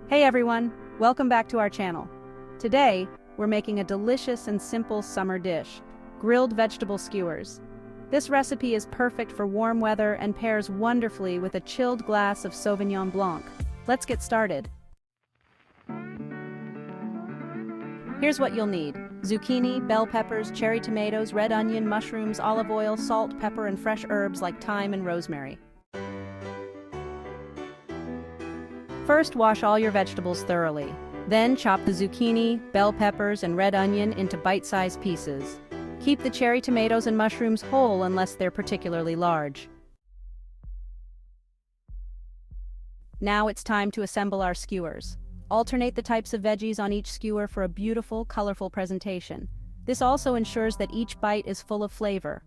Hey everyone, welcome back to our channel. Today, we're making a delicious and simple summer dish, grilled vegetable skewers. This recipe is perfect for warm weather and pairs wonderfully with a chilled glass of Sauvignon Blanc. Let's get started. Here's what you'll need: zucchini, bell peppers, cherry tomatoes, red onion, mushrooms, olive oil, salt, pepper, and fresh herbs like thyme and rosemary. First, wash all your vegetables thoroughly. Then chop the zucchini, bell peppers, and red onion into bite-sized pieces. Keep the cherry tomatoes and mushrooms whole unless they're particularly large. Now it's time to assemble our skewers. Alternate the types of veggies on each skewer for a beautiful, colorful presentation. This also ensures that each bite is full of flavor.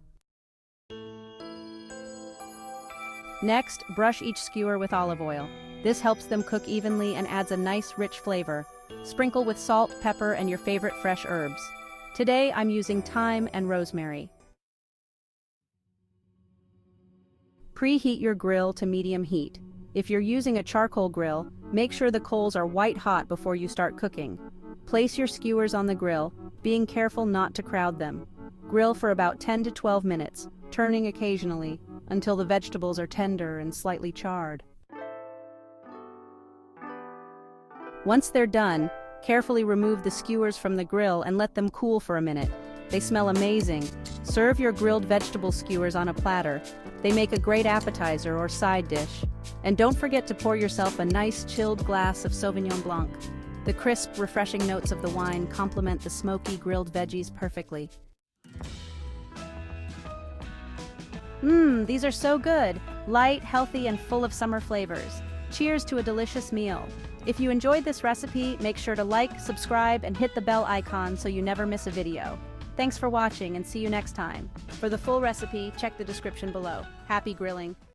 Next, brush each skewer with olive oil. This helps them cook evenly and adds a nice, rich flavor. Sprinkle with salt, pepper, and your favorite fresh herbs. Today, I'm using thyme and rosemary. Preheat your grill to medium heat. If you're using a charcoal grill, make sure the coals are white hot before you start cooking. Place your skewers on the grill, being careful not to crowd them. Grill for about 10 to 12 minutes, turning occasionally, until the vegetables are tender and slightly charred. Once they're done, carefully remove the skewers from the grill and let them cool for a minute. They smell amazing. Serve your grilled vegetable skewers on a platter. They make a great appetizer or side dish. And don't forget to pour yourself a nice chilled glass of Sauvignon Blanc. The crisp, refreshing notes of the wine complement the smoky grilled veggies perfectly. These are so good. Light, healthy, and full of summer flavors. Cheers to a delicious meal. If you enjoyed this recipe, make sure to like, subscribe, and hit the bell icon so you never miss a video. Thanks for watching and see you next time. For the full recipe, check the description below. Happy grilling!